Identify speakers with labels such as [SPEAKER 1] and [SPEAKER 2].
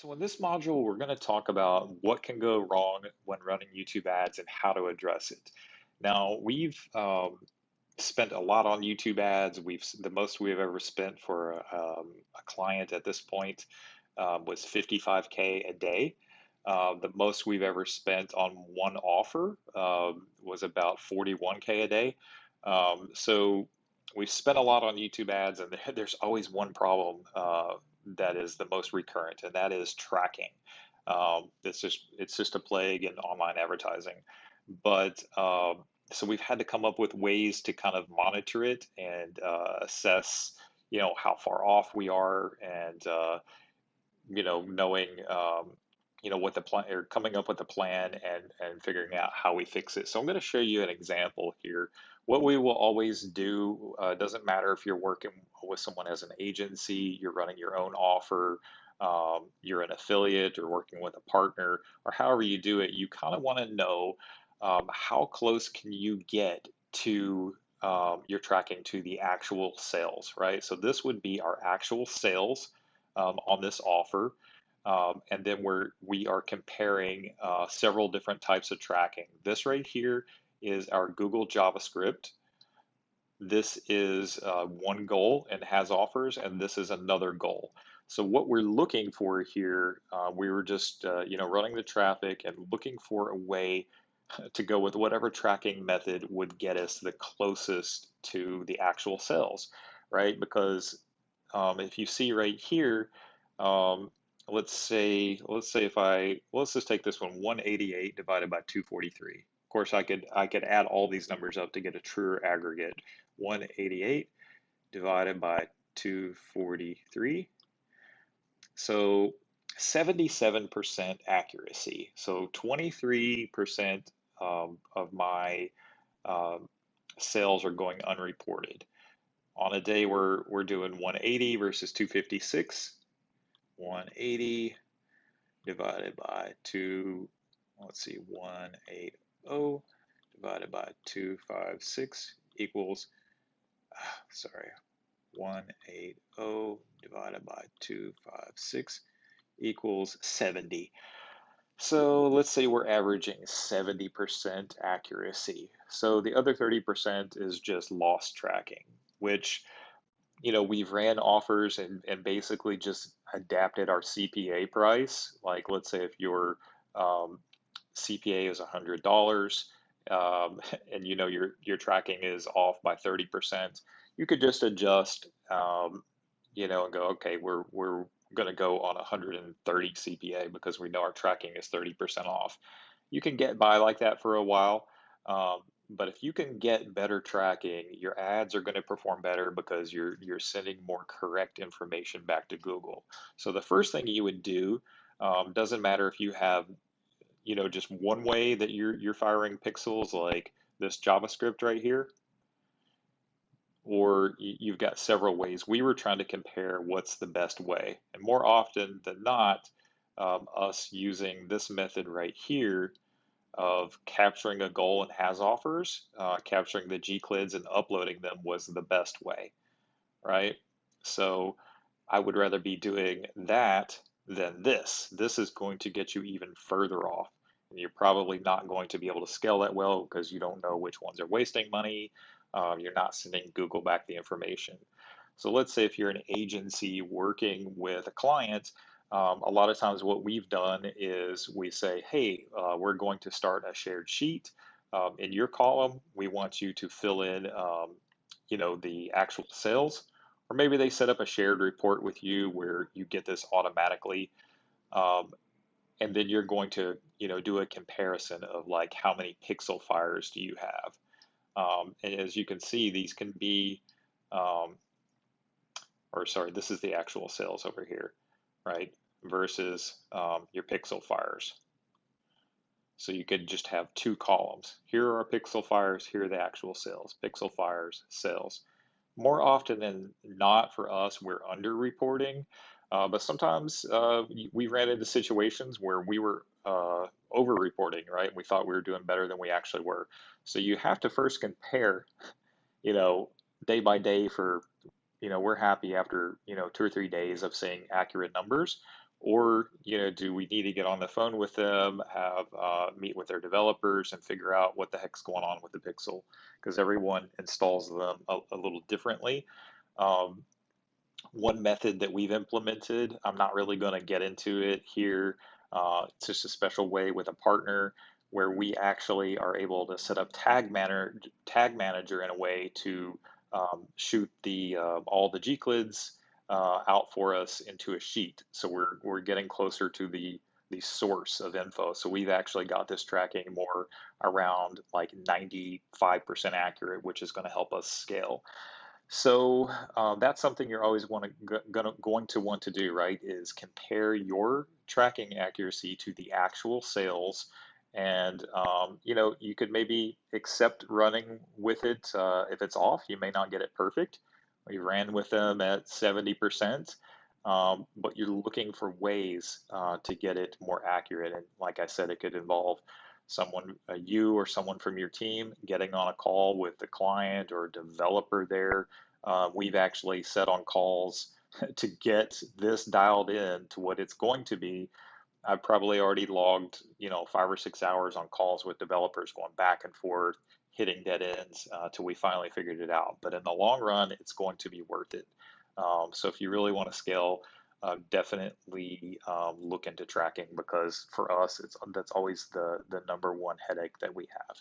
[SPEAKER 1] So in this module, we're going to talk about what can go wrong when running YouTube ads and how to address it. Now, we've spent a lot on YouTube ads. The most we've ever spent for a client at this point was 55K a day. The most we've ever spent on one offer was about 41K a day. So we've spent a lot on YouTube ads, and there's always one problem that is the most recurrent, and that is tracking. It's just a plague in online advertising. But so we've had to come up with ways to kind of monitor it and assess, how far off we are, and knowing, what the plan, or coming up with a plan and figuring out how we fix it. So I'm going to show you an example here. What we will always do, doesn't matter if you're working with someone as an agency, you're running your own offer, you're an affiliate or working with a partner, or however you do it, you kind of want to know how close can you get to your tracking to the actual sales, right? So this would be our actual sales on this offer. And then we are comparing several different types of tracking. This right here is our Google JavaScript. This is one goal and has offers, and this is another goal. So what we're looking for here, we were just running the traffic and looking for a way to go with whatever tracking method would get us the closest to the actual sales, right? Because if you see right here, um, let's just take this one, 188 divided by 243. Of course, I could add all these numbers up to get a truer aggregate. 188 divided by 243. So 77% accuracy. So 23% of my um, sales are going unreported. On a day we're doing 180 versus 256. 180 divided by 180 divided by 256 equals, sorry, 180 divided by 256 equals 70. So let's say we're averaging 70% accuracy. So the other 30% is just loss tracking, which we've ran offers and basically just adapted our CPA price. Like, let's say if your CPA is $100, and your tracking is off by 30%, you could just adjust, and go, okay, we're going to go on 130 CPA because we know our tracking is 30% off. You can get by like that for a while. But if you can get better tracking, your ads are going to perform better because you're sending more correct information back to Google. So the first thing you would do, doesn't matter if you have, just one way that you're firing pixels, like this JavaScript right here, or you've got several ways. We were trying to compare what's the best way, and more often than not, us using this method right here of capturing a goal and has offers, capturing the G-CLIDs and uploading them was the best way, right? So I would rather be doing that than this. This is going to get you even further off. And you're probably not going to be able to scale that well because you don't know which ones are wasting money. You're not sending Google back the information. So let's say if you're an agency working with a client, a lot of times what we've done is we say, hey, we're going to start a shared sheet. In your column, we want you to fill in, the actual sales, or maybe they set up a shared report with you where you get this automatically. Um, and then you're going to, do a comparison of like how many pixel fires do you have. And as you can see, these can be, um, or sorry, this is the actual sales over here, right? Versus your pixel fires. So you could just have two columns. Here are our pixel fires, here are the actual sales. Pixel fires, sales. More often than not for us, we're under-reporting, but sometimes we ran into situations where we were over-reporting, right? We thought we were doing better than we actually were. So you have to first compare, you know, day by day for, we're happy after, 2 or 3 days of seeing accurate numbers. Or, do we need to get on the phone with them, have meet with their developers and figure out what the heck's going on with the Pixel? Because everyone installs them a little differently. Um, One method that we've implemented, I'm not really going to get into it here. It's just a special way with a partner where we actually are able to set up tag manager in a way to shoot the all the Gclids out for us into a sheet. So we're getting closer to the source of info. So we've actually got this tracking more around like 95% accurate, which is going to help us scale. So that's something you're always going to want to do, right? Is compare your tracking accuracy to the actual sales, and you could maybe accept running with it if it's off. You may not get it perfect. We ran with them at 70%, but you're looking for ways to get it more accurate. And like I said, it could involve someone, you or someone from your team, getting on a call with the client or developer there. We've actually set on calls to get this dialed in to what it's going to be. I've probably already logged, 5 or 6 hours on calls with developers going back and forth, hitting dead ends till we finally figured it out. But in the long run, it's going to be worth it. So if you really want to scale, definitely look into tracking because for us, that's always the number one headache that we have.